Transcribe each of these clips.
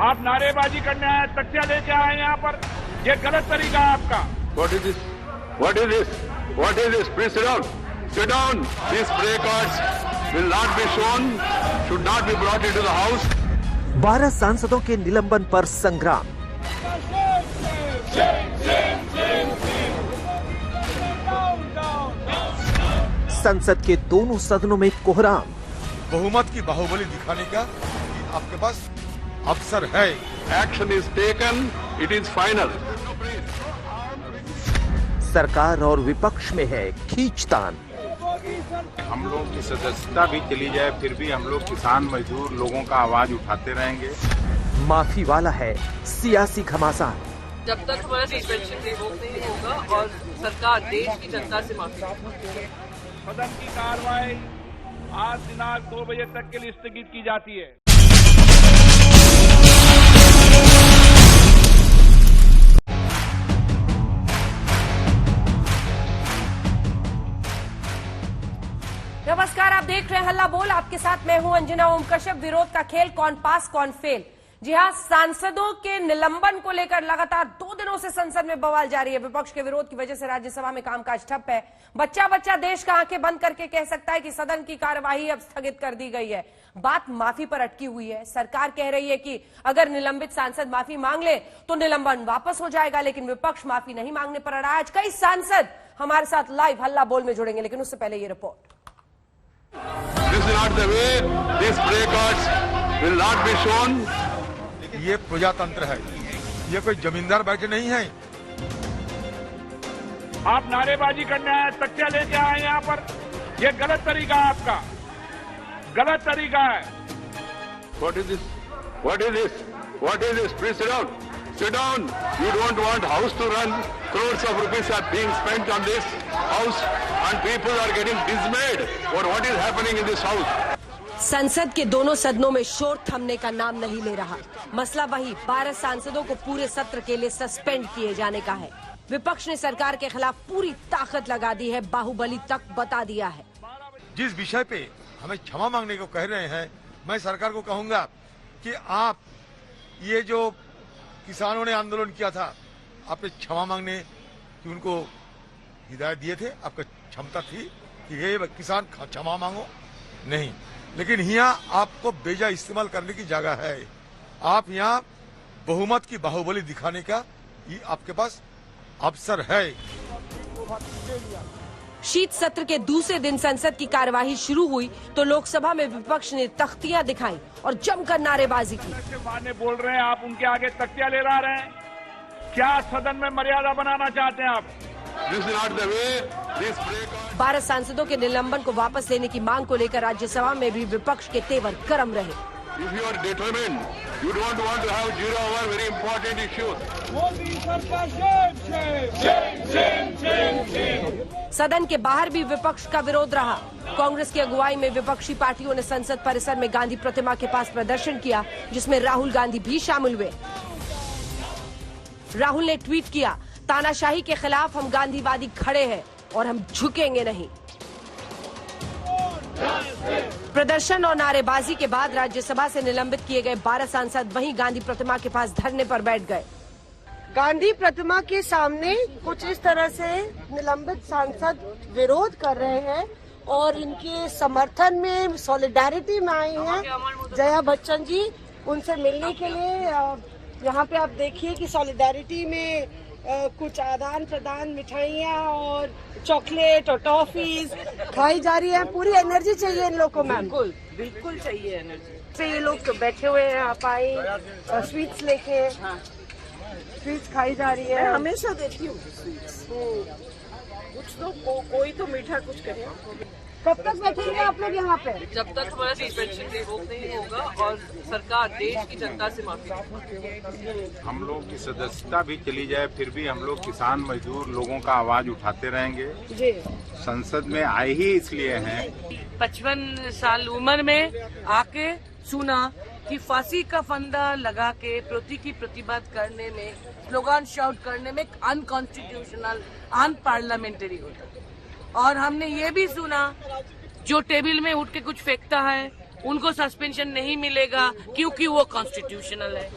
आप नारेबाजी करने आए, तख्तियां लेके आए यहाँ पर, ये गलत तरीका है आपका। What is this? What is this? What is this? Please sit down. Sit down. These play cards will not be shown, should not be brought into the house. 12 सांसदों के निलंबन पर संग्राम। संसद के दोनों सदनों में कोहराम। बहुमत की बाहुबली दिखाने का आपके पास अवसर है। Action is taken. It is final. सरकार और विपक्ष में है खींचतान। हम लोग की सदस्यता भी चली जाए, फिर भी हम लोग किसान मजदूर लोगों का आवाज उठाते रहेंगे। माफी वाला है सियासी घमासान। जब तक हमारा सस्पेंशन रिवोक नहीं होगा और सरकार देश की जनता से माफी मांगे। सदन की कार्रवाई आज दिनांक 2 बजे तक के लिए स्थगित की जाती है। नमस्कार, आप देख रहे हैं हल्ला बोल। आपके साथ मैं हूं अंजना ओम कश्यप। विरोध का खेल, कौन पास कौन फेल। जी हां, सांसदों के निलंबन को लेकर लगातार 2 दिनों से संसद में बवाल जारी है। विपक्ष के विरोध की वजह से राज्यसभा में कामकाज ठप है। बच्चा बच्चा देश का आंखें बंद करके कह सकता है कि सदन की कार्यवाही अब स्थगित कर दी गई है। बात माफी पर अटकी हुई है। सरकार कह रही है कि अगर निलंबित सांसद माफी मांग ले तो निलंबन वापस हो जाएगा, लेकिन विपक्ष माफी नहीं मांगने पर अड़ा है। आज कई सांसद हमारे साथ लाइव हल्ला बोल में जुड़ेंगे, लेकिन उससे पहले ये report. This is not the way. These play cards will not be shown. ये प्रजातंत्र है, ये कोई जमींदार बैठे नहीं है। आप नारेबाजी करने आए, तख्तियां लेके आए यहाँ पर, ये गलत तरीका है आपका, गलत तरीका है। What is this? What is this? What is this? Please sit down. Sit down. You don't want house to run. Crores of rupees are being spent on this house and people are getting dismayed for what is happening in this house. संसद के दोनों सदनों में शोर थमने का नाम नहीं ले रहा। मसला वही, 12 सांसदों को पूरे सत्र के लिए सस्पेंड किए जाने का है। विपक्ष ने सरकार के खिलाफ पूरी ताकत लगा दी है, बाहुबली तक बता दिया है। जिस विषय पे हमें क्षमा मांगने को कह रहे हैं, मैं सरकार को कहूंगा कि आप ये जो किसानों ने आंदोलन किया था, आपने क्षमा मांगने की उनको हिदायत दिए थे, आपका क्षमता थी कि ये किसान क्षमा मांगो, नहीं। लेकिन यहाँ आपको बेजा इस्तेमाल करने की जगह है। आप यहाँ बहुमत की बाहुबली दिखाने का ये आपके पास अवसर है। शीत सत्र के दूसरे दिन संसद की कार्यवाही शुरू हुई तो लोकसभा में विपक्ष ने तख्तियां दिखाई और जमकर नारेबाजी की। माने बोल रहे हैं, आप उनके आगे तख्तियां ले रहे हैं। क्या सदन में मर्यादा बनाना चाहते हैं आप? 12 सांसदों के निलंबन को वापस लेने की मांग को लेकर राज्यसभा में भी विपक्ष के तेवर गर्म रहे। If you are determined, you don't want to have 0 hour very important issues. सदन के बाहर भी विपक्ष का विरोध रहा। कांग्रेस की अगुवाई में विपक्षी पार्टियों ने संसद परिसर में गांधी प्रतिमा के पास प्रदर्शन किया, जिसमें राहुल गांधी भी शामिल हुए। राहुल ने ट्वीट किया, तानाशाही के खिलाफ हम गांधीवादी खड़े हैं और हम झुकेंगे नहीं। प्रदर्शन और नारेबाजी के बाद राज्यसभा से निलंबित किए गए 12 सांसद वहीं गांधी प्रतिमा के पास धरने पर बैठ गए। गांधी प्रतिमा के सामने कुछ इस तरह से निलंबित सांसद विरोध कर रहे हैं और इनके समर्थन में, सॉलिडारिटी में आए हैं जया बच्चन जी उनसे मिलने के लिए। यहाँ पे आप देखिए कि सॉलिडारिटी में कुछ आदान प्रदान, मिठाइयाँ और चॉकलेट और टॉफीज खाई जा रही है। पूरी एनर्जी चाहिए इन लोग को मैम। बिल्कुल बिल्कुल चाहिए एनर्जी। तो ये लोग तो बैठे हुए हैं, आप आए स्वीट्स लेके। हाँ। स्वीट्स खाई जा रही है। मैं हमेशा देती हूँ स्वीट्स। कुछ तो कोई तो मीठा कुछ करे। कब तक बैठेंगे आप लोग यहाँ पे? जब तक हमारा सस्पेंशन रिवोक नहीं होगा और सरकार देश की जनता से माफी मांगे। हम लोग की सदस्यता भी चली जाए, फिर भी हम लोग किसान मजदूर लोगों का आवाज उठाते रहेंगे। जी। संसद में आए ही इसलिए हैं। 55 साल उम्र में आके सुना कि फांसी का फंदा लगा के प्रति की प्रतिबाद करने में, स्लोगन शाउट करने में अनकॉन्स्टिट्यूशनल, अनपार्लियामेंटरी होता है। और हमने ये भी सुना, जो टेबल में उठ के कुछ फेंकता है उनको सस्पेंशन नहीं मिलेगा क्योंकि वो कॉन्स्टिट्यूशनल है।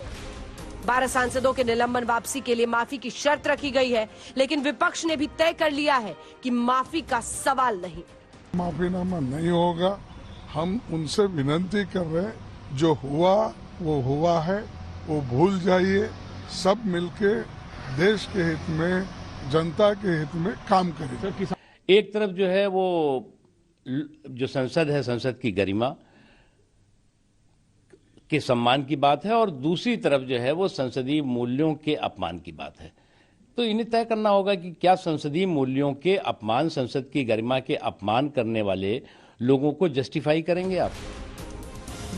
12 सांसदों के निलंबन वापसी के लिए माफी की शर्त रखी गई है, लेकिन विपक्ष ने भी तय कर लिया है कि माफी का सवाल नहीं। माफीनामा नहीं होगा। हम उनसे विनती कर रहे हैं, जो हुआ वो हुआ है, वो भूल जाइए। सब मिलके देश के हित में, जनता के हित में काम करें। एक तरफ जो है वो जो संसद है, संसद की गरिमा के सम्मान की बात है, और दूसरी तरफ जो है वो संसदीय मूल्यों के अपमान की बात है। तो इन्हें तय करना होगा कि क्या संसदीय मूल्यों के अपमान, संसद की गरिमा के अपमान करने वाले लोगों को जस्टिफाई करेंगे आप?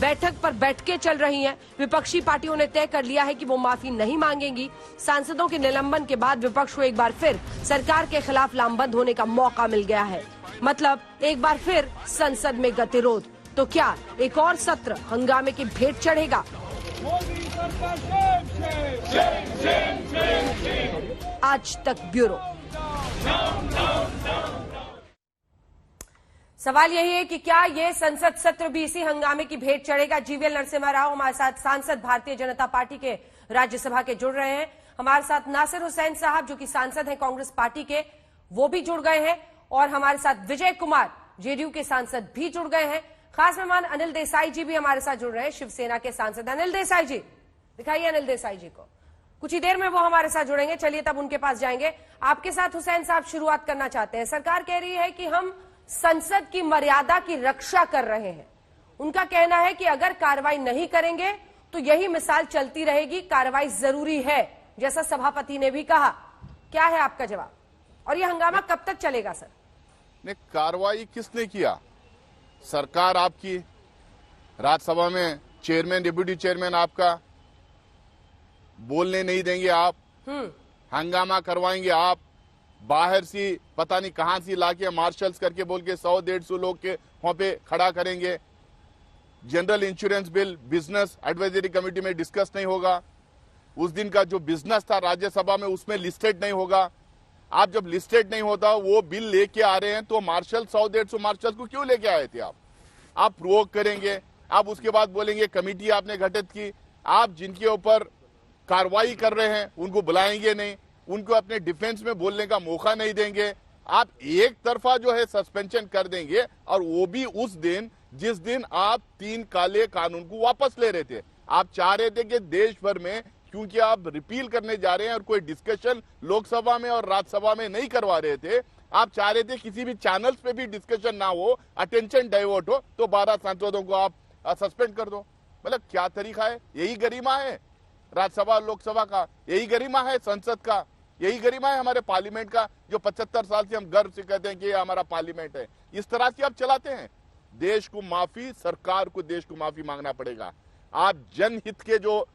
बैठक पर बैठकें चल रही हैं। विपक्षी पार्टियों ने तय कर लिया है कि वो माफी नहीं मांगेंगी। सांसदों के निलंबन के बाद विपक्ष को एक बार फिर सरकार के खिलाफ लामबंद होने का मौका मिल गया है। मतलब एक बार फिर संसद में गतिरोध। तो क्या एक और सत्र हंगामे की भेंट चढ़ेगा? आज तक ब्यूरो। सवाल यही है कि क्या ये संसद सत्र भी इसी हंगामे की भेंट चढ़ेगा? जीवीएल नरसिम्हा राव हमारे साथ, सांसद भारतीय जनता पार्टी के राज्यसभा के, जुड़ रहे हैं। हमारे साथ नासिर हुसैन साहब जो कि सांसद हैं कांग्रेस पार्टी के, वो भी जुड़ गए हैं, और हमारे साथ विजय कुमार जेडीयू के सांसद भी जुड़ गए हैं। खास मेहमान अनिल देसाई जी भी हमारे साथ जुड़ रहे हैं, शिवसेना के सांसद। अनिल देसाई जी, दिखाइए अनिल देसाई जी को। कुछ ही देर में वो हमारे साथ जुड़ेंगे, चलिए तब उनके पास जाएंगे। आपके साथ हुसैन साहब शुरुआत करना चाहते हैं। सरकार कह रही है कि हम संसद की मर्यादा की रक्षा कर रहे हैं। उनका कहना है कि अगर कार्रवाई नहीं करेंगे तो यही मिसाल चलती रहेगी, कार्रवाई जरूरी है, जैसा सभापति ने भी कहा। क्या है आपका जवाब, और यह हंगामा कब तक चलेगा सर? ने कार्रवाई किसने किया? सरकार आपकी, राज्यसभा में चेयरमैन, डिप्यूटी चेयरमैन आपका, बोलने नहीं देंगे आप, हंगामा करवाएंगे आप, बाहर से पता नहीं कहां से लाके मार्शल्स करके बोल के 100-150 लोग के वहां पे खड़ा करेंगे। General insurance bill business advisory committee में डिस्कस नहीं होगा। उस दिन का जो बिजनेस था राज्यसभा में उसमें लिस्टेड नहीं होगा। आप जब लिस्टेड नहीं होता वो बिल लेके आ रहे हैं तो मार्शल 100-150 मार्शल को क्यों लेके आए थे आप प्रोवोक करेंगे। आप उसके बाद बोलेंगे कमेटी आपने गठित की। आप जिनके ऊपर कार्रवाई कर रहे हैं उनको बुलाएंगे नहीं, उनको अपने डिफेंस में बोलने का मौका नहीं देंगे। आप एक तरफा जो है सस्पेंशन कर देंगे, और वो भी उस दिन जिस दिन आप 3 काले कानून को वापस ले रहे थे। आप चाह रहे थे कि देश भर में, क्योंकि आप रिपील करने जा रहे हैं और कोई डिस्कशन लोकसभा में और राज्यसभा में नहीं करवा रहे थे, आप चाह रहे थे किसी भी चैनल्स पे भी डिस्कशन ना हो, अटेंशन डाइवर्ट हो, तो 12 सांसदों को आप सस्पेंड कर दो। मतलब क्या तरीका है? यही गरिमा है राज्यसभा लोकसभा का, यही गरिमा है संसद का, यही गरिमा है हमारे पार्लियामेंट का, जो 75 साल से हम गर्व से कहते हैं कि ये हमारा पार्लियामेंट है। इस तरह से आप चलाते हैं देश को। माफी, सरकार को देश को माफी मांगना पड़ेगा। आप जनहित के जो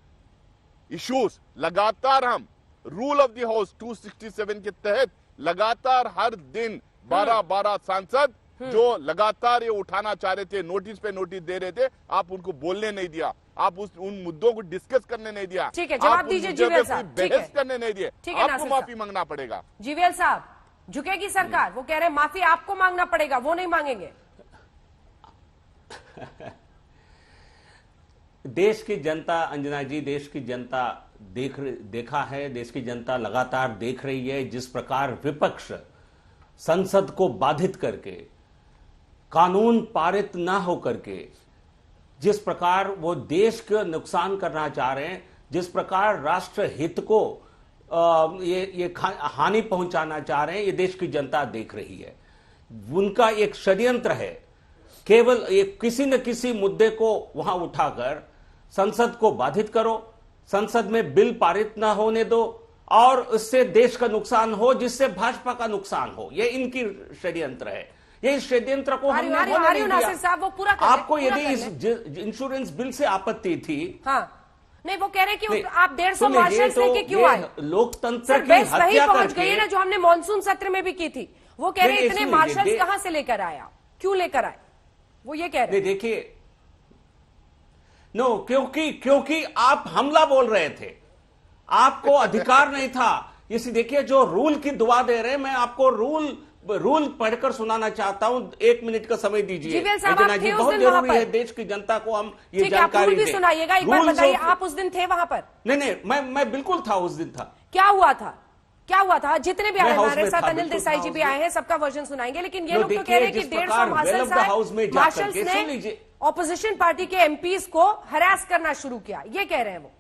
इश्यूज लगातार, हम रूल ऑफ द हाउस 267 के तहत लगातार हर दिन 12 सांसद जो लगातार ये उठाना चाह रहे थे, नोटिस पे नोटिस दे रहे थे, आप उनको बोलने नहीं दिया, आप उन मुद्दों को डिस्कस करने नहीं दिया। ठीक है, जवाब दीजिए जीवीएल साहब। बहस करने नहीं दिए, आपको माफी मांगना पड़ेगा। जीवीएल साहब, झुकेगी सरकार? वो कह रहे हैं माफी आपको मांगना पड़ेगा, वो नहीं मांगेंगे। देश की जनता, अंजना जी, देश की जनता देखा है, देश की जनता लगातार देख रही है जिस प्रकार विपक्ष संसद को बाधित करके, कानून पारित ना होकर के जिस प्रकार वो देश का नुकसान करना चाह रहे हैं, जिस प्रकार राष्ट्र हित को ये हानि पहुंचाना चाह रहे हैं, ये देश की जनता देख रही है। उनका एक षड्यंत्र है, केवल एक किसी न किसी मुद्दे को वहां उठाकर संसद को बाधित करो, संसद में बिल पारित ना होने दो, और उससे देश का नुकसान हो, जिससे भाजपा का नुकसान हो। ये इनकी षड्यंत्र है। ये षड्यंत्र को हमने होने नहीं दिया। साहब, वो पूरा आपको यदि इस इंश्योरेंस बिल से आपत्ति थी, नहीं, वो कह रहे कि आप 150 मार्शल्स लेके क्यों आए? लोकतंत्र की हत्या पहुंच गई है ना, जो हमने मॉनसून सत्र में भी की थी। वो कह रहे इतने मार्शल्स कहां से लेकर आया, क्यों लेकर आए, वो ये कह रहे हैं। देखिए, नो, क्योंकि आप हमला बोल रहे थे, आपको अधिकार नहीं था। इसे देखिए, जो रूल की दुआ दे रहे हैं, मैं आपको रूल रूल पढ़कर सुनाना चाहता हूं। 1 मिनट का समय दीजिए अंजना जी, बहुत जरूरी है देश की जनता को हम ये जानकारी दें। सुनाइएगा, एक बार बताइए, आप उस दिन थे वहां पर? नहीं, मैं बिल्कुल था, उस दिन था। क्या हुआ था? जितने भी आए हमारे साथ, अनिल देसाई जी भी आए हैं, सबका वर्जन सुनाएंगे। लेकिन ये लोग तो कह रहे हैं कि 150 मार्शल्स ने ऑपोजिशन पार्टी के एमपीज को हरास करना शुरू किया, ये कह रहे हैं वो।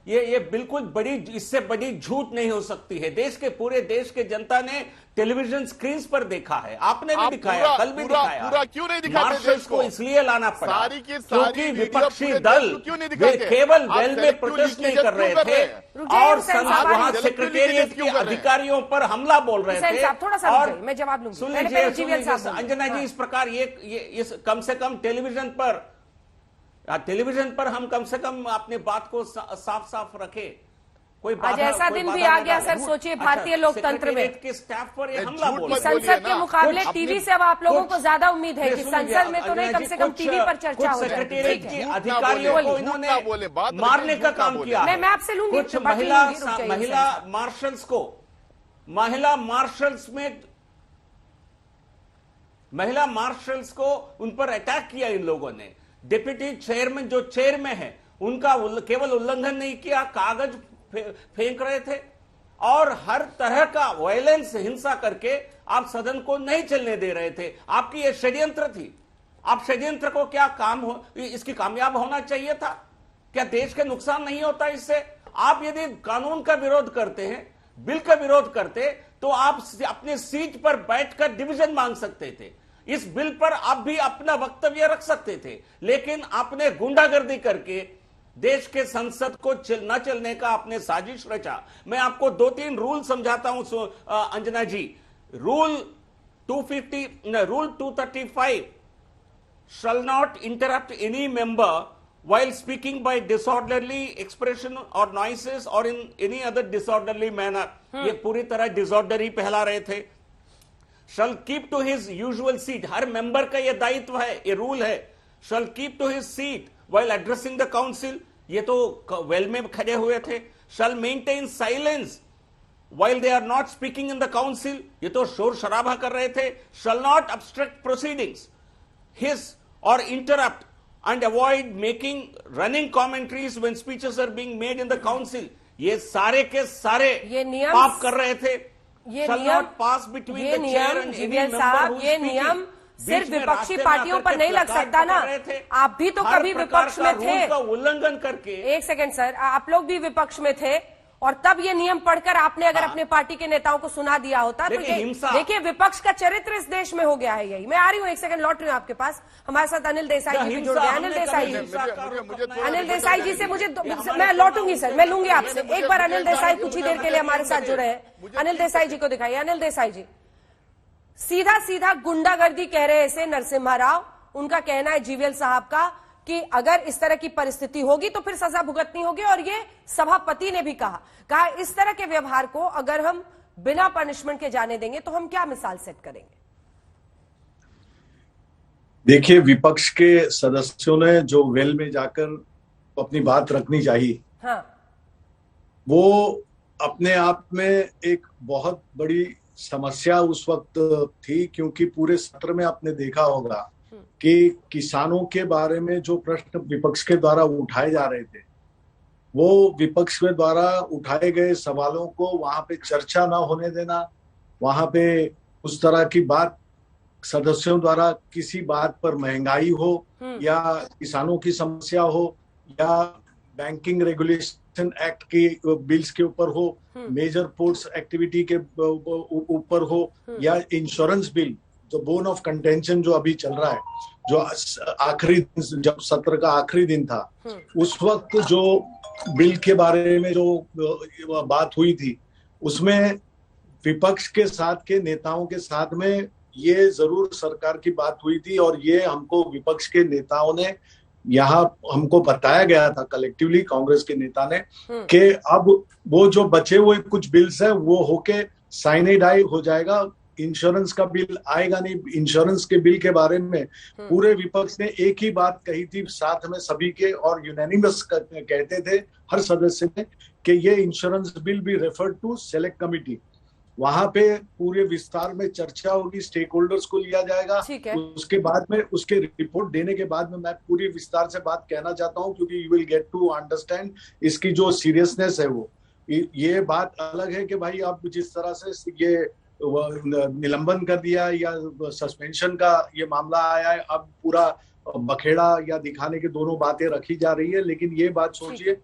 ये बिल्कुल बड़ी, इससे बड़ी झूठ नहीं हो सकती है। पूरे देश के जनता ने टेलीविजन स्क्रीन पर देखा है, आपने भी दिखाया, कल भी दिखाया। पूरा क्यों नहीं दिखाते? मार्शल्स को इसलिए लाना पड़ा सारी क्योंकि विपक्षी दल केवल वेल में प्रोटेस्ट नहीं कर रहे थे और वहां सेक्रेटेरिएट के अधिकारियों पर हमला बोल रहे थे। और मैं जवाब लूंगी। सुन लीजिए अंजना जी, इस प्रकार ये कम से कम टेलीविजन पर हम कम से कम अपने बात को साफ साफ रखे। कोई आज ऐसा दिन भी आ गया सर, सोचिए भारतीय लोकतंत्र में के स्टाफ पर ये हमला बोल रहे। संसद के मुकाबले टीवी से अब आप लोगों को ज्यादा उम्मीद है कि संसद में तो नहीं, कम से कम टीवी पर चर्चा हो जाए। सेक्रेटेरिएट के अधिकारियों को इन्होंने मारने का काम किया। मैं आपसे लूंगी। कुछ महिला मार्शल्स को, महिला मार्शल्स को उन पर अटैक किया इन लोगों ने। डिप्टी चेयरमैन जो चेयर में है उनका केवल उल्लंघन नहीं किया, कागज फेंक रहे थे और हर तरह का वायलेंस, हिंसा करके आप सदन को नहीं चलने दे रहे थे। आपकी यह षड्यंत्र थी। आप षड्यंत्र को क्या इसकी कामयाब होना चाहिए था? क्या देश के नुकसान नहीं होता इससे? आप यदि कानून का विरोध करते हैं, बिल का विरोध करते, तो आप अपने सीट पर बैठकर डिवीजन मांग सकते थे। इस बिल पर आप भी अपना वक्तव्य रख सकते थे, लेकिन आपने गुंडागर्दी करके देश के संसद को न चलने का आपने साजिश रचा। मैं आपको 2-3 रूल समझाता हूं Anjana ji. Rule 235 shall not interrupt any member while speaking by disorderly expression or noises or in any other disorderly manner। ये पूरी तरह डिसऑर्डर ही फैला रहे थे। shall keep to his usual seat, her member का यह दायित्व है, ये रूल है। shall keep to his seat while addressing the council, ये तो वेल में खड़े हुए थे। shall maintain silence while they are not speaking in the council, ये तो शोर शराबा कर रहे थे। shall not obstruct proceedings his or interrupt and avoid making running commentaries when speeches are being made in the council, ये सारे के सारे पाप कर रहे थे। ये नियम सिर्फ विपक्षी पार्टियों पर नहीं लग सकता ना। आप भी तो कभी विपक्ष में थे, उल्लंघन करके। एक सेकंड सर, आप लोग भी विपक्ष में थे और तब ये नियम पढ़कर आपने अगर अपने पार्टी के नेताओं को सुना दिया होता तो देखिए विपक्ष का चरित्र इस देश में हो गया है यही। मैं आ रही हूँ, एक सेकंड लौट रही हूँ आपके पास। हमारे साथ अनिल देसाई जी भी जुड़ गए। अनिल देसाई जी से मैं लौटूंगी सर, मैं लूंगी आपसे एक बार। अनिल देसाई कुछ ही देर के लिए हमारे साथ जुड़े हैं। अनिल देसाई जी को दिखाइए। अनिल देसाई जी सीधा गुंडागर्दी कह रहे हैं इसे नरसिम्हा राव। उनका कहना है जीवीएल साहब का कि अगर इस तरह की परिस्थिति होगी तो फिर सजा भुगतनी होगी। और ये सभापति ने भी कहा इस तरह के व्यवहार को अगर हम बिना पनिशमेंट के जाने देंगे तो हम क्या मिसाल सेट करेंगे? देखिए, विपक्ष के सदस्यों ने जो वेल में जाकर अपनी बात रखनी चाहिए, हाँ, वो अपने आप में एक बहुत बड़ी समस्या उस वक्त थी, क्योंकि पूरे सत्र में आपने देखा होगा कि किसानों के बारे में जो प्रश्न विपक्ष के द्वारा उठाए जा रहे थे, वो विपक्ष के द्वारा उठाए गए सवालों को वहां पे चर्चा ना होने देना, वहां पे उस तरह की बात सदस्यों द्वारा किसी बात पर महंगाई हो या किसानों की समस्या हो या बैंकिंग रेगुलेशन एक्ट के बिल्स के ऊपर हो, मेजर पोर्ट्स एक्टिविटी के ऊपर हो या इंश्योरेंस बिल, जो बोन ऑफ कंटेंशन जो अभी चल रहा है, जो आखिरी जब सत्र का आखिरी दिन था उस वक्त जो बिल के बारे में जो बात हुई थी, उसमें विपक्ष के साथ के नेताओं के साथ में ये जरूर सरकार की बात हुई थी। और ये हमको विपक्ष के नेताओं ने यहाँ हमको बताया गया था कलेक्टिवली, कांग्रेस के नेता ने, कि अब वो जो बचे हुए कुछ बिल्स है वो होके साइनेडाई हो जाएगा इंश्योरेंस का बिल आएगा नहीं। इंश्योरेंस के बिल के बारे में पूरे विपक्ष ने एक ही बात कही थी साथ में सभी के, और यूनानिमस कहते थे हर सदस्य ने कि ये इंश्योरेंस बिल भी रेफर टू सेलेक्ट कमिटी। वहां पे पूरे विस्तार में चर्चा होगी, स्टेक होल्डर्स को लिया जाएगा। उसके बाद में उसके रिपोर्ट देने के बाद में मैं पूरी विस्तार से बात कहना चाहता हूं, क्योंकि you will get to understand इसकी जो सीरियसनेस है वो। ये बात अलग है कि भाई आप जिस तरह से ये निलंबन कर दिया या सस्पेंशन का ये मामला आया है, अब पूरा बखेड़ा या दिखाने की दोनों बातें रखी जा रही है। लेकिन ये बात सोचिए,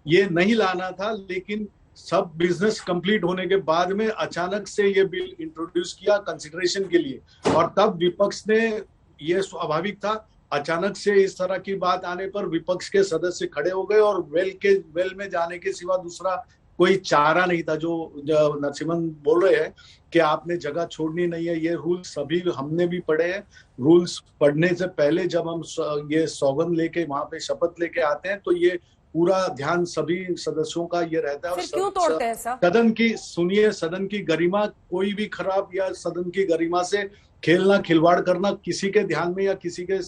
ये नहीं लाना था, लेकिन सब बिजनेस कंप्लीट होने के बाद में अचानक से ये बिल इंट्रोड्यूस किया कंसिडरेशन के लिए, और तब विपक्ष ने, ये स्वाभाविक था, अचानक से इस तरह की बात आने पर विपक्ष के सदस्य खड़े हो गए और वेल में जाने के सिवा दूसरा कोई चारा नहीं था। जो नरसिम्हन बोल रहे हैं कि आपने जगह छोड़नी नहीं है, ये रूल्स सभी हमने भी पढ़े हैं। रूल्स पढ़ने से पहले जब हम ये सौगंध लेके वहां पे शपथ लेके आते हैं, तो ये पूरा ध्यान सभी सदस्यों का ये रहता है। फिर क्यों तोड़ते हैं सर? सदन की सुनिए, सदन की गरिमा कोई भी खराब या सदन की गरिमा से खेलना, खिलवाड़ करना किसी के ध्यान में या किसी के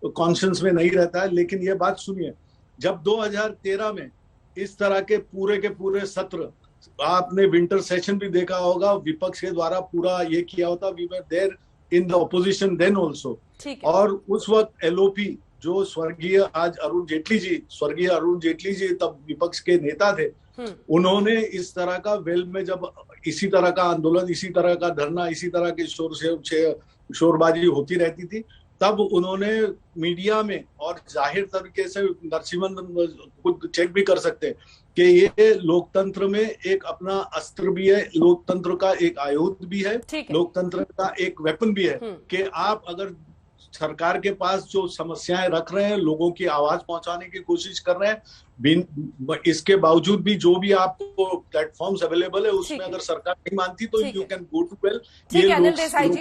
कॉन्शियस में नहीं रहता है। लेकिन ये बात सुनिए, जब 2013 में इस तरह के पूरे सत्र, आपने विंटर सेशन भी देखा होगा, विपक्ष के द्वारा पूरा ये किया होता, we were there in the opposition then also. और उस वक्त एलओपी जो स्वर्गीय अरुण जेटली जी तब विपक्ष के नेता थे, उन्होंने इस तरह का वेल में जब इसी तरह का आंदोलन, इसी तरह का धरना, इसी तरह की शोरबाजी होती रहती थी, तब उन्होंने मीडिया में और जाहिर तरीके से नरसिम्हन खुद चेक भी कर सकते हैं कि ये लोकतंत्र में एक अपना अस्त्र भी है, लोकतंत्र का एक आयुध भी है, लोकतंत्र का एक वेपन भी है कि आप अगर सरकार के पास जो समस्याएं रख रहे हैं, लोगों की आवाज पहुंचाने की कोशिश कर रहे हैं, इसके बावजूद भी जो भी आपको प्लेटफॉर्म्स अवेलेबल है उसमें अगर सरकार नहीं मानती तो you can go to well. ठीक है अनिल देसाई जी,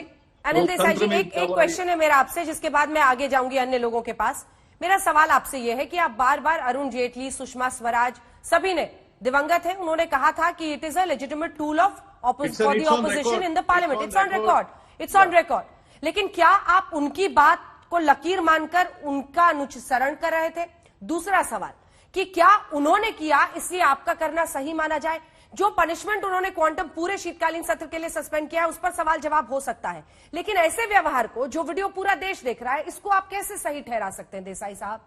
एक क्वेश्चन है मेरा आपसे, जिसके बाद मैं आगे जाऊंगी अन्य लोगों के पास। मेरा सवाल आपसे यह है कि आप बार बार अरुण जेटली, सुषमा स्वराज, सभी ने, दिवंगत है, उन्होंने कहा था कि it is a legitimate tool of for the opposition in the parliament. It's on record. लेकिन क्या आप उनकी बात को लकीर मानकर उनका अनुसरण कर रहे थे? दूसरा सवाल कि क्या उन्होंने किया इसलिए आपका करना सही माना जाए? जो पनिशमेंट उन्होंने क्वांटम पूरे शीतकालीन सत्र के लिए सस्पेंड किया है, उस पर सवाल जवाब हो सकता है, लेकिन ऐसे व्यवहार को, जो वीडियो पूरा देश देख रहा है, इसको आप कैसे सही ठहरा सकते हैं देसाई साहब?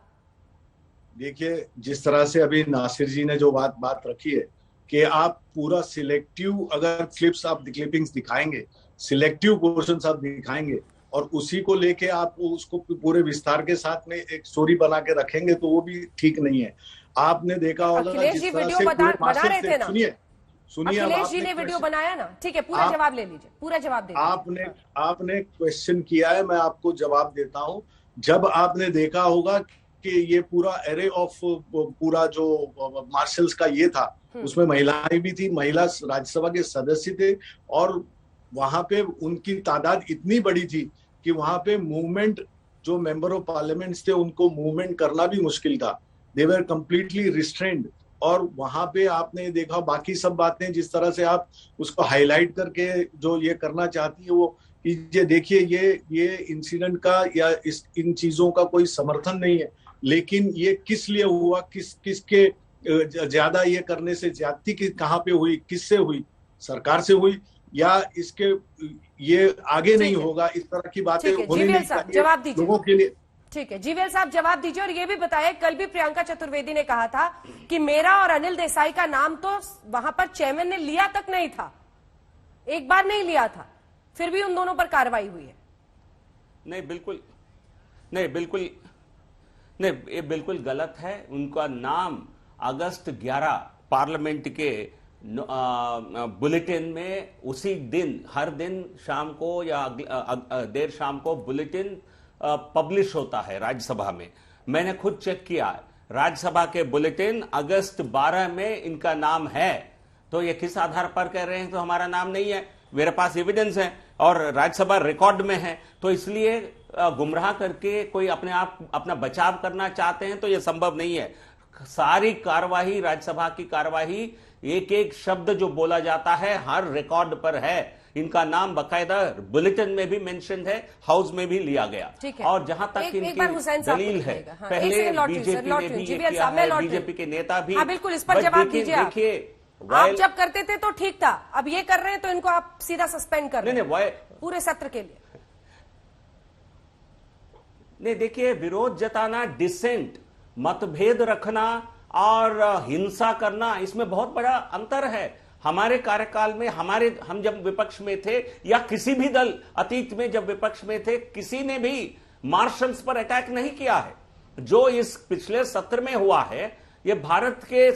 देखिए, जिस तरह से अभी नासिर जी ने जो बात रखी है कि आप पूरा सिलेक्टिव, अगर क्लिपिंग्स दिखाएंगे, सिलेक्टिव पोर्शंस आप दिखाएंगे और उसी को लेके आप उसको पूरे विस्तार के साथ में एक स्टोरी बना के रखेंगे, तो वो भी ठीक नहीं है। आपने देखा होगा अखिलेश जी वीडियो बना रहे थे ना, सुनिए अखिलेश जी ने वीडियो बनाया ना, ठीक है, पूरा जवाब ले लीजिए, पूरा जवाब दीजिए। आपने क्वेश्चन किया है, मैं आपको जवाब देता हूँ। जब आपने देखा होगा कि ये पूरा एरे ऑफ पूरा जो मार्शल्स का ये था, उसमें महिलाएं भी थी, महिला राज्यसभा के सदस्य थे, और वहां पे उनकी तादाद इतनी बड़ी थी कि वहां पे मूवमेंट, जो मेंबर ऑफ पार्लियामेंट थे, उनको मूवमेंट करना भी मुश्किल था। दे वर कंप्लीटली रिस्ट्रेन्ड। और वहां पे आपने देखा बाकी सब बातें जिस तरह से आप उसको हाईलाइट करके जो ये करना चाहती है वो कीजिए। देखिए, ये इंसिडेंट का या इन चीजों का कोई समर्थन नहीं है, लेकिन ये किस लिए हुआ, किसके ज्यादा ये करने से ज्यादती कहाँ पे हुई, किससे हुई, सरकार से हुई या इसके ये आगे नहीं होगा, इस तरह की बातें होनी नहीं चाहिए लोगों के लिए। ठीक है, जीवीएल साहब जवाब दीजिए और ये भी बताइए, कल भी प्रियंका चतुर्वेदी ने कहा था कि मेरा और अनिल देसाई का नाम तो वहां पर चेयरमैन ने लिया तक नहीं था, एक बार नहीं लिया था, फिर भी उन दोनों पर कार्रवाई हुई है। ये बिल्कुल गलत है। उनका नाम अगस्त 11 पार्लियामेंट के बुलेटिन में उसी दिन, हर दिन शाम को या देर शाम को बुलेटिन पब्लिश होता है राज्यसभा में। मैंने खुद चेक किया, राज्यसभा के बुलेटिन अगस्त 12 में इनका नाम है। तो ये किस आधार पर कह रहे हैं तो हमारा नाम नहीं है? मेरे पास एविडेंस है और राज्यसभा रिकॉर्ड में है। तो इसलिए गुमराह करके कोई अपने आप अपना बचाव करना चाहते हैं तो यह संभव नहीं है। सारी कार्यवाही, राज्यसभा की कार्यवाही, एक एक शब्द जो बोला जाता है हर रिकॉर्ड पर है इनका नाम बकायदा बुलेटिन में भी मेंशन है, हाउस में भी लिया गया। और जहां तक इनकी दलील है, पहले बीजेपी ने भी ये किया है, बीजेपी के नेता भी। बिल्कुल, इस पर जवाब दीजिए। देखिए, आप जब करते थे तो ठीक था, अब ये कर रहे हैं तो इनको आप सीधा सस्पेंड कर रहे हैं पूरे सत्र के लिए। नहीं, देखिए, विरोध जताना, डिसेंट, मतभेद रखना और हिंसा करना, इसमें बहुत बड़ा अंतर है। हमारे कार्यकाल में हम जब विपक्ष में थे, या किसी भी दल अतीत में जब विपक्ष में थे, किसी ने भी मार्शल्स पर अटैक नहीं किया है। जो इस पिछले सत्र में हुआ है, यह भारत के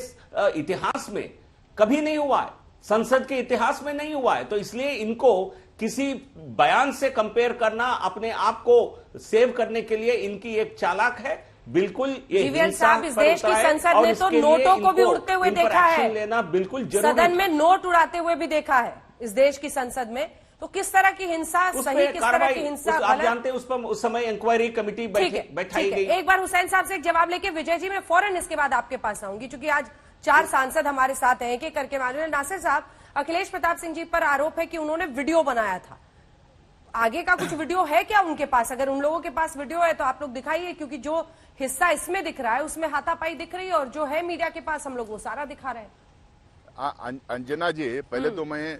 इतिहास में कभी नहीं हुआ है, संसद के इतिहास में नहीं हुआ है। तो इसलिए इनको किसी बयान से कंपेयर करना, अपने आप को सेव करने के लिए इनकी एक चालाक है। बिल्कुल, ये साहब, इस देश की संसद में तो नोटों को भी उड़ते हुए देखा है, लेना बिल्कुल जरूरी। सदन में नोट उड़ाते हुए भी देखा है इस देश की संसद में। तो किस तरह की हिंसा सही, किस तरह की हिंसा आप जानते हैं, उस पर उस समय इंक्वायरी कमेटी बैठाई गई। एक बार हुसैन साहब से एक जवाब लेके विजय जी, मैं फौरन इसके बाद आपके पास आऊंगी, क्योंकि आज 4 सांसद हमारे साथ हैं, एक करके मालूम। नासिर साहब, अखिलेश प्रताप सिंह जी पर आरोप है कि उन्होंने वीडियो बनाया था। आगे का कुछ वीडियो है क्या उनके पास? अगर उन लोगों के पास वीडियो है तो आप लोग दिखाइए, क्योंकि जो हिस्सा इसमें दिख रहा है उसमें हाथापाई दिख रही है, और जो है मीडिया के पास हम लोग वो सारा दिखा रहे हैं। अंजना जी, पहले तो मैं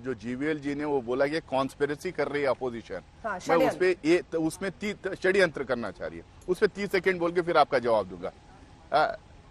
जो जीवीएल जी ने वो बोला कि कॉन्स्पिरेसी कर रही है अपोजिशन, मैं उसमें षड्यंत्र करना चाह रही है, उस पर 30 सेकेंड बोल के फिर आपका जवाब दूंगा।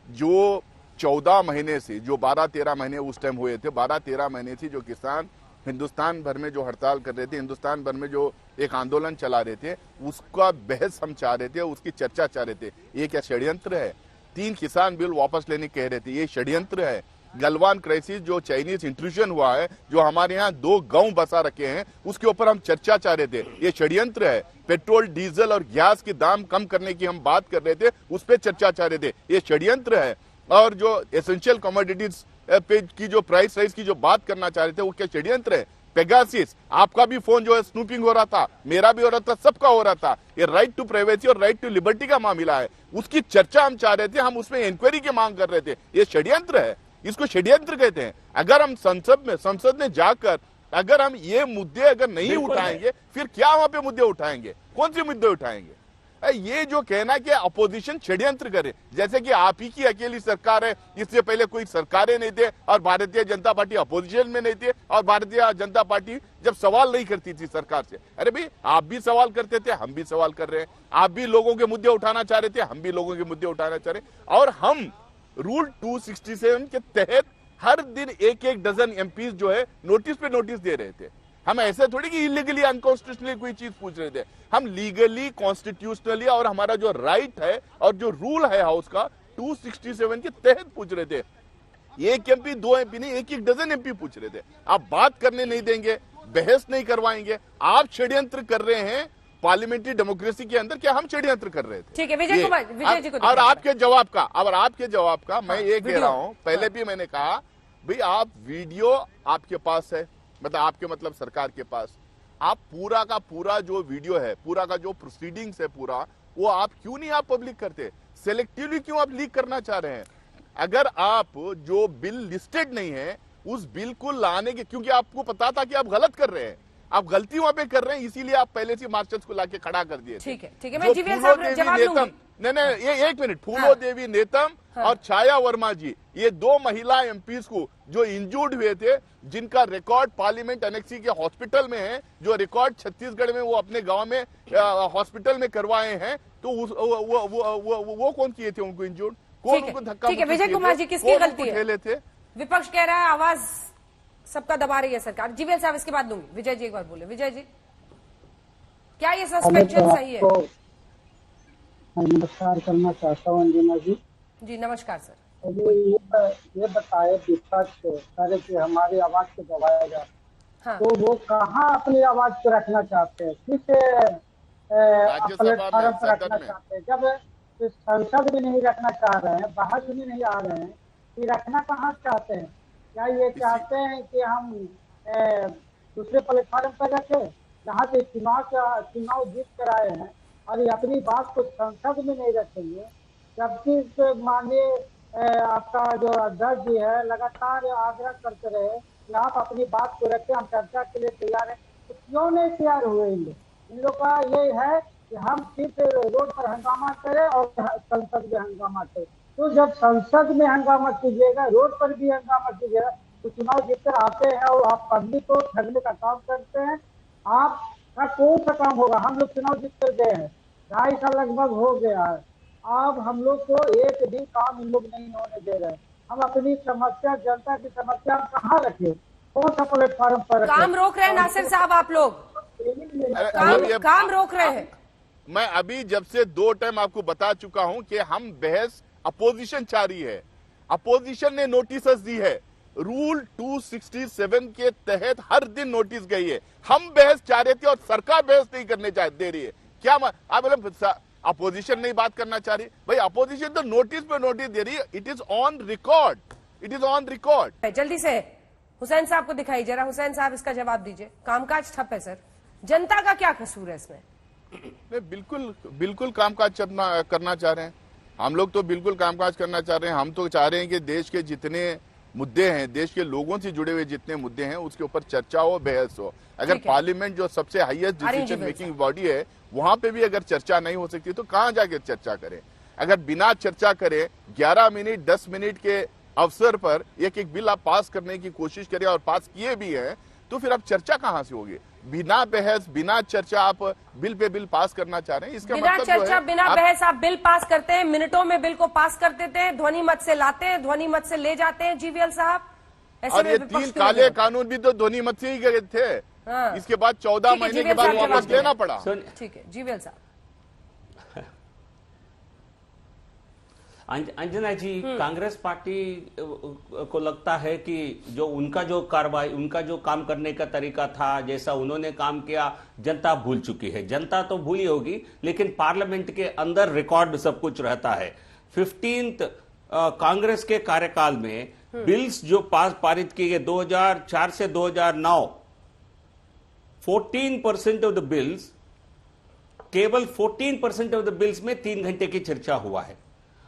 जो 14 महीने से, जो 12-13 महीने उस टाइम हुए थे, 12-13 महीने से जो किसान हिंदुस्तान भर में जो हड़ताल कर रहे थे, हिंदुस्तान भर में जो एक आंदोलन चला रहे थे, उसका बहस हम चाह रहे थे, उसकी चर्चा चाह रहे थे। ये क्या षड्यंत्र है? 3 किसान बिल वापस लेने कह रहे थे, ये षड्यंत्र है। गलवान क्राइसिस, जो चाइनीज इंट्रूजन हुआ है, जो हमारे यहाँ 2 गांव बसा रखे हैं, उसके ऊपर हम चर्चा चाह रहे थे, ये षड्यंत्र है। पेट्रोल, डीजल और गैस के दाम कम करने की हम बात कर रहे थे, उस पर चर्चा चाह रहे थे, ये षड्यंत्र है। और जो एसेंशियल कमोडिटीज पे की जो प्राइस राइज की जो बात करना चाह रहे थे, वो क्या षड्यंत्र है? पेगासिस, आपका भी फोन जो है स्नूपिंग हो रहा था, मेरा भी हो रहा था, सबका हो रहा था। ये राइट टू प्राइवेसी और राइट टू लिबर्टी का मामला है, उसकी चर्चा हम चाह रहे थे, हम उसमें इंक्वायरी की मांग कर रहे थे। ये षड्यंत्र है, इसको षड्यंत्र कहते हैं। अगर हम संसद में जाकर अगर हम ये मुद्दे अगर नहीं उठाएंगे, फिर क्या वहां पे मुद्दे उठाएंगे? कौन से मुद्दे उठाएंगे? ये जो कहना कि अपोजिशन षड्यंत्र करे, जैसे कि आप ही की अकेली सरकार है, इससे पहले कोई सरकारें नहीं थे, और भारतीय जनता पार्टी अपोजिशन में नहीं थे, और भारतीय जनता पार्टी जब सवाल नहीं करती थी सरकार से, अरे भाई आप भी सवाल करते थे, हम भी सवाल कर रहे हैं। आप भी लोगों के मुद्दे उठाना चाह रहे थे, हम भी लोगों के मुद्दे उठाना चाह रहे हैं। और हम रूल 267 के तहत हर दिन एक डजन एमपीज जो है नोटिस पे नोटिस दे रहे थे। हम ऐसे थोड़ी कि इलीगली अनकॉन्स्टिट्यूशनली कोई चीज पूछ रहे थे, हम लीगली, कॉन्स्टिट्यूशनली, और हमारा जो राइट है और जो रूल है हाउस का 267 के तहत पूछ रहे थे। 1 एमपी 2 एमपी नहीं, एक डजन एमपी पूछ रहे थे। आप बात करने नहीं देंगे, बहस नहीं करवाएंगे, आप षड्यंत्र कर रहे हैं पार्लियामेंट्री डेमोक्रेसी के अंदर। क्या हम षड्यंत्र कर रहे थे? ठीक है, विजय कुमार, विजय जी को और आपके जवाब का मैं ये कह रहा हूं, पहले भी मैंने कहा भाई आप वीडियो आपके पास है, मतलब आपके मतलब सरकार के पास, आप पूरा का पूरा जो वीडियो है, पूरा का जो प्रोसीडिंग्स है पूरा, वो आप क्यों नहीं आप पब्लिक करते? सेलेक्टिवली क्यों आप लीक करना चाह रहे हैं? अगर आप जो बिल लिस्टेड नहीं है उस बिल को लाने के, क्योंकि आपको पता था कि आप गलत कर रहे हैं, आप गलती वहां पे कर रहे हैं, इसीलिए आप पहले से मार्शल्स को लाके खड़ा कर दिए। ठीक है, मैं जीवीएल साहब जवाब लूंगी। नहीं, ये 1 मिनट, फूलो देवी नेतम और छाया वर्मा जी, ये 2 महिला एमपीज को जो इंजूर्ड हुए थे, जिनका रिकॉर्ड पार्लियामेंट एनेक्सी के हॉस्पिटल में है, जो रिकॉर्ड छत्तीसगढ़ में वो अपने गांव में हॉस्पिटल में करवाए हैं, तो वो कौन किए थे उनको इंजूर्ड? कौन उनको धक्का? ठीक है, विजय कुमार जी, किसकी गलती है? विपक्ष कह रहा है आवाज सबका दबा रही है सरकार। जीवीएल साहब इसके बाद दूंगी। विजय जी एक बार बोले। विजय जी, क्या ये सस्पेंशन सही है? नमस्कार करना चाहता हूँ अंजना जी। जी नमस्कार सर। ये बताए विपक्ष करे कि हमारी आवाज को दबाया जाए, तो वो कहाँ अपनी आवाज को रखना चाहते हैं? किस प्लेटफॉर्म पर रखना चाहते हैं? जब संसद भी नहीं रखना चाह रहे हैं, बहस भी नहीं आ रहे हैं, ये रखना कहाँ चाहते हैं? क्या ये चाहते हैं कि हम दूसरे प्लेटफॉर्म पर रखें, जहाँ से चुनाव जीत कर आए हैं, और ये अपनी बात को संसद में नहीं रखेंगे? जबकि माननीय आपका जो अध्यक्ष जी है लगातार आग्रह करते रहे कि आप अपनी बात को रखें, हम चर्चा के लिए तैयार हैं। तो क्यों नहीं तैयार हुए इन लोग का ये है कि हम सिर्फ रोड पर हंगामा करें और संसद में हंगामा करें। तो जब संसद में हंगामा कीजिएगा, रोड पर भी हंगामा कीजिएगा, तो चुनाव जीतकर आते हैं और आप पब्लिक को ठगने का काम करते हैं। आपका कौन सा काम होगा? हम लोग चुनाव जीत कर गए हैं, 2.5 साल लगभग हो गया है। अब हम लोग को एक भी काम इन लोग नहीं होने दे रहे हैं। हम अपनी समस्या, जनता की समस्या कहाँ रखे, कौन सा प्लेटफॉर्म पर रखे? काम रोक रहे हैं नासिर साहब, आप लोग काम रोक रहे हैं। मैं अभी जब से 2 टाइम आपको बता चुका हूं कि हम बहस अपोजिशन चाह रही है, अपोजिशन ने नोटिस दी है, रूल 267 के तहत हर दिन नोटिस गई है। हम बहस चाह रहे थे और सरकार बहस नहीं करने दे रही है। क्या आप बोले अपोजिशन नहीं बात करना चाह रही? भाई अपोजिशन तो नोटिस पे नोटिस दे रही है। It is on record, it is on record. जल्दी से हुसैन साहब को दिखाई जरा। हुसैन साहब इसका जवाब दीजिए। कामकाज ठप है सर, जनता का क्या कसूर है इसमें? बिल्कुल कामकाज करना चाह रहे हैं हम लोग, तो बिल्कुल कामकाज करना चाह रहे हैं। हम तो चाह रहे हैं कि देश के जितने मुद्दे हैं, देश के लोगों से जुड़े हुए जितने मुद्दे हैं, उसके ऊपर चर्चा हो, बहस हो। अगर पार्लियामेंट जो सबसे हाईएस्ट डिसीजन मेकिंग बॉडी है, वहां पे भी अगर चर्चा नहीं हो सकती तो कहां जाके चर्चा करें? अगर बिना चर्चा करे 11 मिनट 10 मिनट के अवसर पर एक बिल आप पास करने की कोशिश करें और पास किए भी हैं, तो फिर अब चर्चा कहां से होगी? बिना बहस, बिना चर्चा आप बिल पे बिल पास करना चाह रहे हैं, इसका बिना मतलब चर्चा, बिना बहस आप बिल पास करते हैं, मिनटों में बिल को पास कर देते हैं, ध्वनि मत से लाते हैं, ध्वनि मत से ले जाते हैं। जीवीएल साहब, और ये 3 काले कानून भी तो ध्वनि मत से ही गए थे। हाँ। इसके बाद 14 महीने के बाद वापस लेना पड़ा। ठीक है जीवीएल साहब। अंजना जी, कांग्रेस पार्टी को लगता है कि जो उनका जो कार्रवाई, उनका जो काम करने का तरीका था, जैसा उन्होंने काम किया, जनता भूल चुकी है। जनता तो भूली होगी, लेकिन पार्लियामेंट के अंदर रिकॉर्ड सब कुछ रहता है। 15th कांग्रेस के कार्यकाल में बिल्स जो पारित किए गए 2004 से 2009, 14% ऑफ द बिल्स, केवल 14% ऑफ द बिल्स में 3 घंटे की चर्चा हुआ है।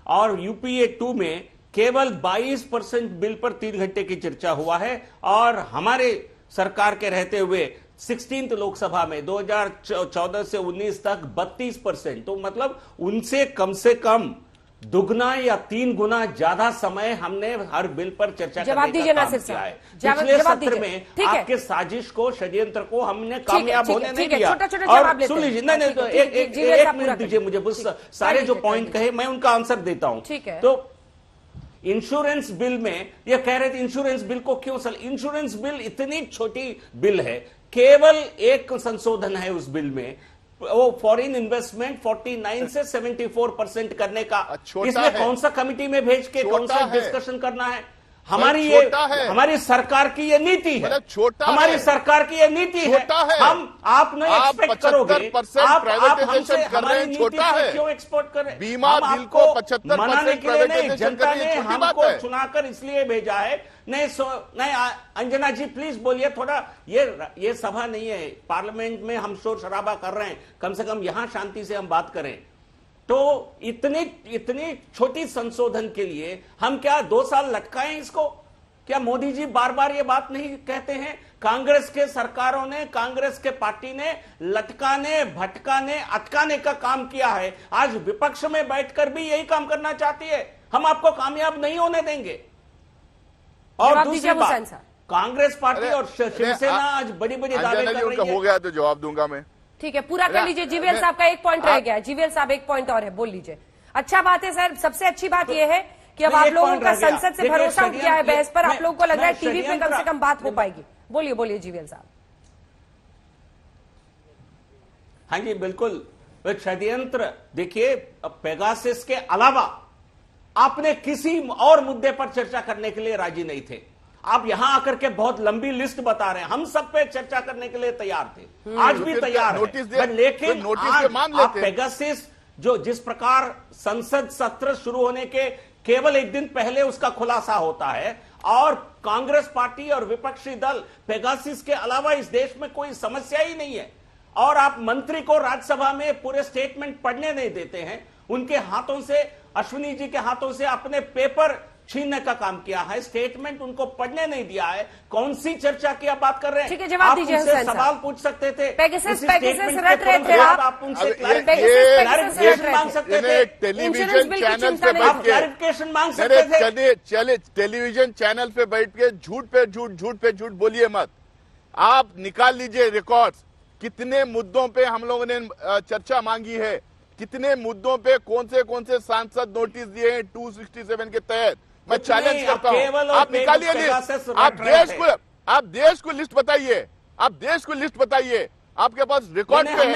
और यूपीए 2 में केवल 22% बिल पर 3 घंटे की चर्चा हुआ है। और हमारे सरकार के रहते हुए 16th लोकसभा में 2014 से 19 तक 32%, तो मतलब उनसे कम से कम दुगना या 3 गुना ज्यादा समय हमने हर बिल पर चर्चा करने का काम किया है। पिछले सत्र में आपके साजिश को, षड्यंत्र को हमने कामयाब होने नहीं दिया। और सुन लीजिए, नहीं तो एक मिनट दीजिए मुझे, बस सारे जो पॉइंट कहे मैं उनका आंसर देता हूं। तो इंश्योरेंस बिल में ये कह रहे थे इंश्योरेंस बिल को क्यों इंश्योरेंस बिल इतनी छोटी बिल है, केवल एक संशोधन है उस बिल में, वो फॉरेन इन्वेस्टमेंट 49 से 74% करने का। इसमें कौन सा कमिटी में भेज के कौन सा डिस्कशन करना है? हमारी सरकार की ये नीति है, हमारी सरकार की ये नीति है। आप नहीं एक्सपेक्ट करोगे, आप हमसे हमारी नीति से क्यों एक्सपोर्ट करें? बीमा बिल को 75% मनाने के लिए नहीं, जनता ने हमको चुनाकर इसलिए भेजा है। नहीं अंजना जी प्लीज बोलिए थोड़ा, ये सभा नहीं है, पार्लियामेंट में हम शोर शराबा कर रहे हैं, कम से कम यहां शांति से हम बात करें। तो इतनी छोटी संशोधन के लिए हम क्या 2 साल लटकाएं इसको? क्या मोदी जी बार बार ये बात नहीं कहते हैं? कांग्रेस के सरकारों ने, कांग्रेस के पार्टी ने लटकाने, भटकाने, अटकाने का काम किया है। आज विपक्ष में बैठकर भी यही काम करना चाहती है। हम आपको कामयाब नहीं होने देंगे। और दूसरी बात, कांग्रेस पार्टी और शिवसेना आज बड़ी बड़ी दावे कर रही है। हो गया तो जवाब दूंगा मैं। ठीक है, पूरा कर लीजिए। जीवीएल साहब का एक पॉइंट रह गया है। जीवीएल साहब एक पॉइंट और है, बोल लीजिए। अच्छा बात है सर, सबसे अच्छी बात यह है कि अब आप लोगों का संसद से भरोसा उठ गया है बहस पर। आप लोगों को लग रहा है टीवी पे कम से कम बात हो पाएगी। बोलिए जीवीएल साहब। हाँ जी बिल्कुल, षड्यंत्र देखिए, पेगासस के अलावा आपने किसी और मुद्दे पर चर्चा करने के लिए राजी नहीं थे। आप यहां आकर के बहुत लंबी लिस्ट बता रहे हैं। हम सब पे चर्चा करने के लिए तैयार थे, आज भी तैयार है, लेकिन आप पेगासस जो जिस प्रकार संसद सत्र शुरू होने के केवल एक दिन पहले उसका खुलासा होता है, और कांग्रेस पार्टी और विपक्षी दल पेगासस के अलावा इस देश में कोई समस्या ही नहीं है, और आप मंत्री को राज्यसभा में पूरे स्टेटमेंट पढ़ने नहीं देते हैं। उनके हाथों से, अश्विनी जी के हाथों से अपने पेपर छीनने का काम किया है, स्टेटमेंट उनको पढ़ने नहीं दिया है। कौन सी चर्चा की आप बात कर रहे हैं? ठीक है, जवाब आप दीजिए उनसे हुसैन सवाल पूछ सकते थे, पेगासस स्टेटमेंट रट रहे थे आप उनसे क्लैरिफिकेशन मांग सकते थे, टेलीविजन चैनल पे बैठ के क्लैरिफिकेशन मांग सकते थे। चले टेलीविजन चैनल पे बैठ के झूठ पे झूठ बोलिए मत। आप निकाल लीजिए रिकॉर्ड्स, कितने मुद्दों पे हम लोगों ने चर्चा मांगी है, कितने मुद्दों पे कौन से सांसद नोटिस दिए हैं 267 के तहत। मैं चैलेंज करता हूं, आप निकालिए लिस्ट। आप देश को लिस्ट बताइए, आप देश को लिस्ट बताइए, आपके पास रिकॉर्ड पे है।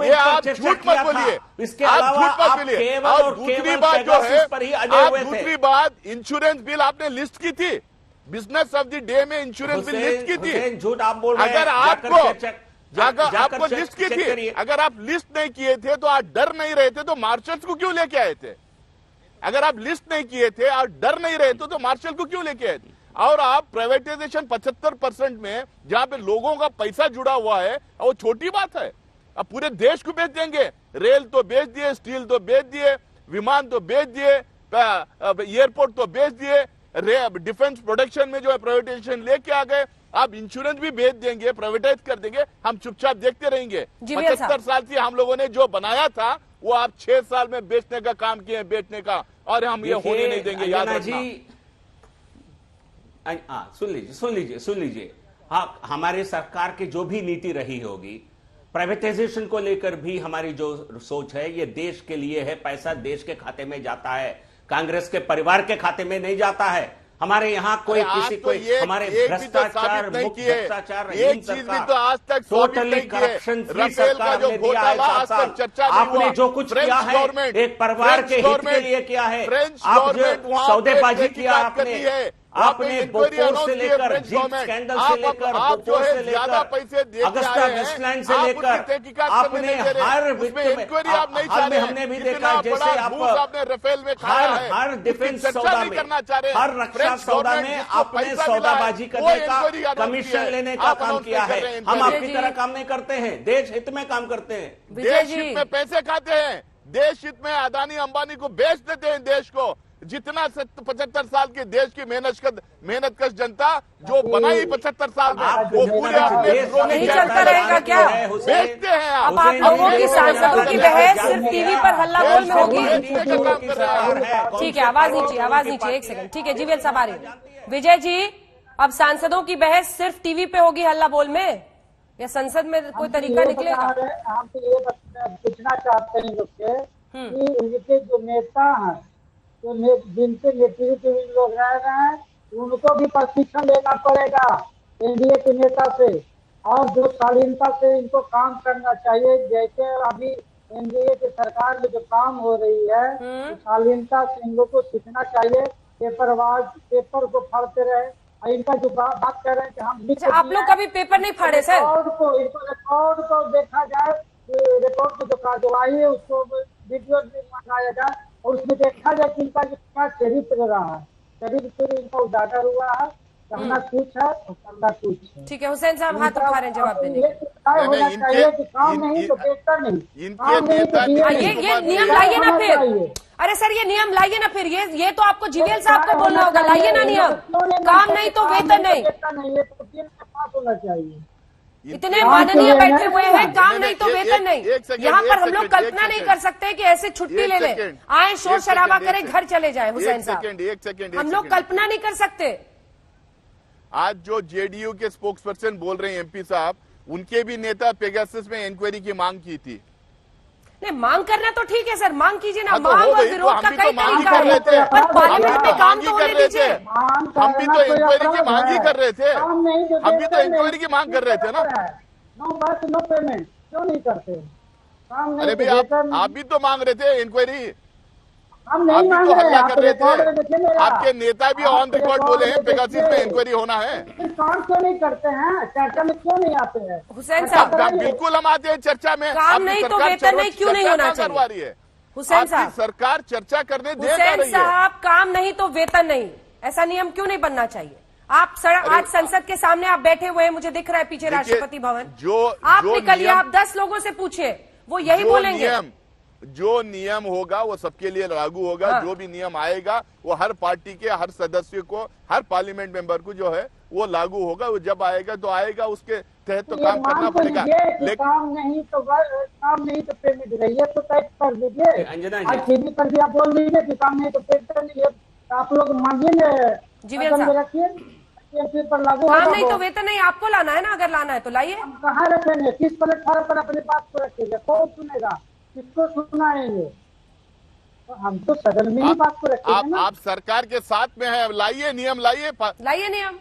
ये आप झूठ मत बोलिए, आप झूठ मत बोलिए। और दूसरी बात जो है, आप दूसरी बात, इंश्योरेंस बिल आपने लिस्ट की थी, बिजनेस ऑफ द डे में इंश्योरेंस बिल लिस्ट की थी। झूठ आप बोल रहे हैं। अगर आपको लिस्ट की थी, अगर आप लिस्ट नहीं किए थे तो आप डर नहीं रहे थे तो मार्शल्स को क्यों लेके आए थे? अगर आप लिस्ट नहीं किए थे और डर नहीं रहे थे तो मार्शल को क्यों लेके आए थे? और आप प्राइवेटाइजेशन 75% में जहां पे लोगों का पैसा जुड़ा हुआ है, वो छोटी बात है। अब पूरे देश को बेच देंगे, रेल तो बेच दिए, स्टील तो बेच दिए, विमान तो बेच दिए, एयरपोर्ट तो बेच दिए, डिफेंस प्रोडक्शन में जो है प्राइवेटाइजेशन लेके आ गए। आप इंश्योरेंस भी बेच देंगे, प्राइवेटाइज कर देंगे, हम चुपचाप देखते रहेंगे। 75 साल से हम लोगों ने जो बनाया था वो आप 6 साल में बेचने का काम किए, बेचने का, और हम ये होने नहीं देंगे। याद रखना। सुन लीजिए। हाँ, हमारी सरकार की जो भी नीति रही होगी, प्राइवेटाइजेशन को लेकर भी हमारी जो सोच है, ये देश के लिए है, पैसा देश के खाते में जाता है, कांग्रेस के परिवार के खाते में नहीं जाता है। हमारे यहाँ कोई किसी को हमारे भ्रष्टाचार मुक्त, भ्रष्टाचार रहीन सरकार, टोटली करप्शन फ्री सरकार ने दिया है 7 साल। आपने जो कुछ किया है एक परिवार के हित के लिए किया है। आप जो सौदेबाजी किया आपने बोफोर्स से लेकर, जीप स्कैंडल से लेकर, बोफोर्स से लेकर, अगस्ता वेस्टलैंड से लेकर, आपने हर हाल में हमने भी देखा जैसे आप हर डिफेंस सौदा में, हर रक्षा सौदा में आपने सौदाबाजी करने का, कमीशन लेने का काम किया है। हम आपकी तरह काम नहीं करते हैं, देश हित में काम करते हैं। देश हित में पैसे खाते हैं, देश हित में अदानी अंबानी को बेच देते हैं देश को। जितना 75 साल के देश की मेहनतकश जनता जो बनाई 75 साल में, वो पूरे अपने नहीं चलता रहेगा क्या? बेचते हैं। अब आप लोगों की सांसदों की बहस सिर्फ टीवी पर हल्ला बोल में होगी। ठीक है, आवाज नीचे 1 सेकंड। ठीक है, जीवीएल साहब आ रही है। विजय जी, अब सांसदों की बहस सिर्फ टीवी पे होगी हल्ला बोल में, या संसद में कोई तरीका निकलेगा? हम तो ये पूछना चाहते हैं लोग के कि इनके जो नेता हैं, जो जिनके नेतृत्व में लोग रह रहे हैं, उनको भी प्रशिक्षण लेना पड़ेगा एनडीए के नेता से, और जो शालीनता से इनको काम करना चाहिए। जैसे अभी एनडीए की सरकार में जो काम हो रही है, तो शालीनता से इन लोग को सीखना चाहिए। पेपर को फाड़ते रहे, इनका जो बात कर रहे हैं कि हम आप लोग कभी पेपर नहीं फाड़े सर? रिकॉर्ड को देखा जाए, रिकॉर्ड की जो कार्यवाही है उसको वीडियो मंगाया जाए और उसमें देखा जाए कि इनका क्या चरित्र रहा है, चरित्र इनका उजागर हुआ है, कहना कुछ है और करना कुछ है। ठीक है, हुसैन साहब हाथ उठा रहे हैं जवाब देने। होना चाहिए कि काम नहीं तो बेहतर नहीं, काम नहीं तो ये नियम लाइए ना फिर। अरे सर, ये नियम लाइए ना फिर। ये तो आपको जीवीएल साहब को बोलना होगा, लाइए ना नियम। काम नहीं तो वेतन नहीं, होना चाहिए। इतने माननीय बैठे हुए हैं, काम नहीं तो वेतन नहीं। यहाँ पर हम लोग कल्पना नहीं कर सकते कि ऐसे छुट्टी ले लें, आए शोर शराबा करें, घर चले जाएं। हुसैन साहब, हम लोग कल्पना नहीं कर सकते। आज जो जेडीयू के स्पोक्सपर्सन बोल रहे हैं एमपी साहब, उनके भी नेता पेगासस में इंक्वायरी की मांग की थी। नहीं, मांग करना तो ठीक है सर, मांग कीजिए ना। मांग और विरोध का कई तरीका है, पर पार्लियामेंट में काम तो होने दीजिए। हम भी तो इंक्वायरी की मांग ही कर रहे थे, हम भी तो इंक्वायरी की मांग कर रहे थे ना। नो बात नो पेमेंट क्यों नहीं करते? अरे भाई, आप भी तो मांग रहे थे इंक्वायरी, हम नहीं मांग तो रहे हल्ला कर रहे थे। थे, आपके नेता भी ऑन रिकॉर्ड बोले हैं पेगासस में इंक्वायरी होना है। काम क्यों नहीं करते हैं? चर्चा में क्यों नहीं आते हैं? हुसैन साहब, बिल्कुल हम आते हैं चर्चा में। काम नहीं तो वेतन नहीं क्यों नहीं होना चाहिए? हुसैन साहब, सरकार चर्चा करने दे रही है। हुसैन साहब, काम नहीं तो वेतन नहीं, ऐसा नियम क्यों नहीं बनना चाहिए? आप आज संसद के सामने आप बैठे हुए हैं, मुझे दिख रहा है पीछे राष्ट्रपति भवन। आप निकलिए, आप 10 लोगों से पूछिए, वो यही बोलेंगे। जो नियम होगा वो सबके लिए लागू होगा। हाँ। जो भी नियम आएगा वो हर पार्टी के हर सदस्य को, हर पार्लियामेंट मेंबर को जो है वो लागू होगा। वो जब आएगा तो आएगा, उसके तहत तो काम करना पड़ेगा। लेकिन काम नहीं तो पेमेंट रही है तो तय कर दीजिए। आज सीधी कर दिया, बोल दीजिए कि काम नहीं तो पेमेंट नहीं है। आप लोग मांगिए रखिए, पर लागू काम नहीं तो वेतन नहीं, आपको लाना है ना। अगर लाना है तो लाइए। कहाँ रखेंगे? किस प्लेटफॉर्म पर अपनी बात को रखेंगे? कौन सुनेगा? किसको सुनाएंगे? तो हम तो सदन में ही बात को रखेंगे ना। आप सरकार के साथ में है, लाइए नियम, लाइए नियम,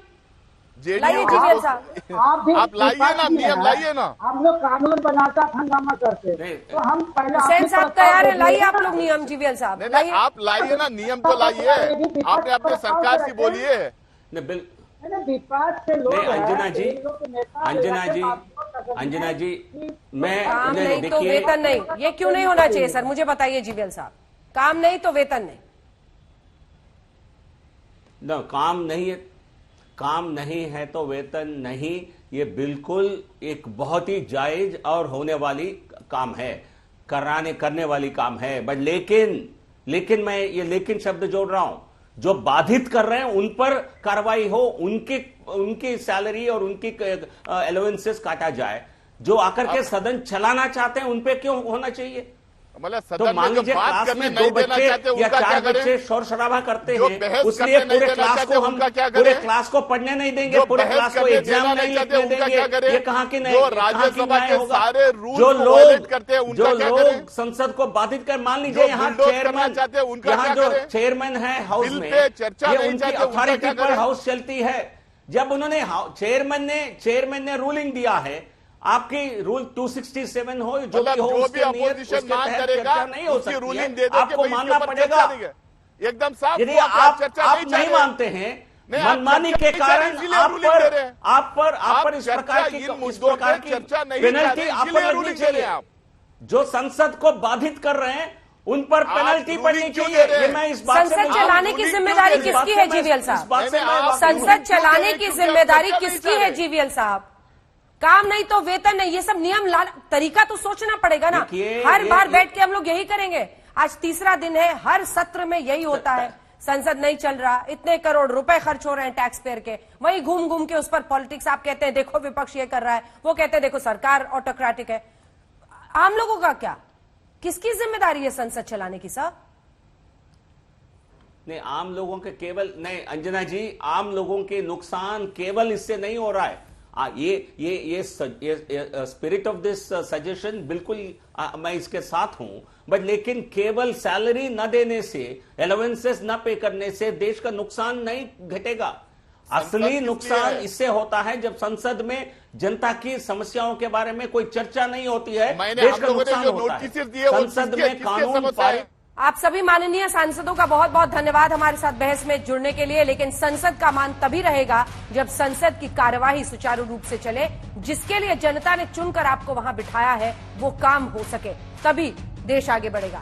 आप लाइए ना नियम, लाइए ना। हम लोग कानून बनाता हंगामा करते, तो हम पहले हुसैन साहब तैयार है, लाइए आप लोग नियम। जीवीएल साहब नहीं, आप लाइए ना नियम, तो लाइए। आपने अपने सरकार से बोलिए। विपक्ष से लोग अंजना जी मैं काम नहीं तो वेतन नहीं, ये क्यों नहीं होना चाहिए सर? मुझे बताइए जीवीएल साहब। काम नहीं तो वेतन नहीं। काम नहीं है तो वेतन नहीं, ये बिल्कुल एक बहुत ही जायज और होने वाली काम है, करने वाली काम है। बट लेकिन मैं ये लेकिन शब्द जोड़ रहा हूं, जो बाधित कर रहे हैं उन पर कार्रवाई हो, उनकी सैलरी और उनकी अलाउंसेस काटा जाए। जो आकर के सदन चलाना चाहते हैं उन पे क्यों होना चाहिए? तो मान लीजिए क्लास में 2 बच्चे या 4 बच्चे शोर शराबा करते हैं, उसलिए पूरे क्लास को पढ़ने नहीं देंगे, पूरे क्लास को एग्जाम नहीं लिखने देंगे। ये कहाँ की नहीं, राज्यसभा के सारे रूल जो लोग संसद को बाधित कर, मान लीजिए यहाँ जो चेयरमैन है हाउस में, ये उनकी अथॉरिटी पर हाउस चलती है। जब उन्होंने चेयरमैन ने रूलिंग दिया है, आपकी रूल 267 हो जो भी हो, उसके अपोजिशन मांग करेगा नहीं हो सकती रूलिंग दे आपको मानना पड़ेगा। एकदम साफ। यदि आप नहीं मानते हैं, मनमानी के कारण आप पर इस प्रकार की पेनल्टी आप पर लगनी चाहिए। जो संसद को बाधित कर रहे हैं उन पर पेनल्टी पड़नी चाहिए। ये मैं इस बात से संसद चलाने की जिम्मेदारी किसकी है जीवीएल साहब? संसद चलाने की जिम्मेदारी किसकी है जीवीएल साहब? काम नहीं तो वेतन नहीं, ये सब नियम तरीका तो सोचना पड़ेगा ना। हर बार बैठ के हम लोग यही करेंगे। आज तीसरा दिन है, हर सत्र में यही होता है। संसद नहीं चल रहा, इतने करोड़ रुपए खर्च हो रहे हैं टैक्स पेयर के, वही घूम घूम के उस पर पॉलिटिक्स। आप कहते हैं देखो विपक्ष ये कर रहा है, वो कहते हैं देखो सरकार ऑटोक्रेटिक है। आम लोगों का क्या? किसकी जिम्मेदारी है संसद चलाने की सर? नहीं, आम लोगों के केवल नहीं अंजना जी, आम लोगों के नुकसान केवल इससे नहीं हो रहा है। ये स्पिरिट ऑफ दिस सजेशन बिल्कुल मैं इसके साथ हूं, बट लेकिन केवल सैलरी न देने से, अलाउंसेस न पे करने से देश का नुकसान नहीं घटेगा। असली नुकसान इससे होता है जब संसद में जनता की समस्याओं के बारे में कोई चर्चा नहीं होती है, देश का नुकसान होता है। संसद में कानून पारित। आप सभी माननीय सांसदों का बहुत बहुत धन्यवाद हमारे साथ बहस में जुड़ने के लिए। लेकिन संसद का मान तभी रहेगा जब संसद की कार्यवाही सुचारू रूप से चले, जिसके लिए जनता ने चुनकर आपको वहां बिठाया है वो काम हो सके, तभी देश आगे बढ़ेगा।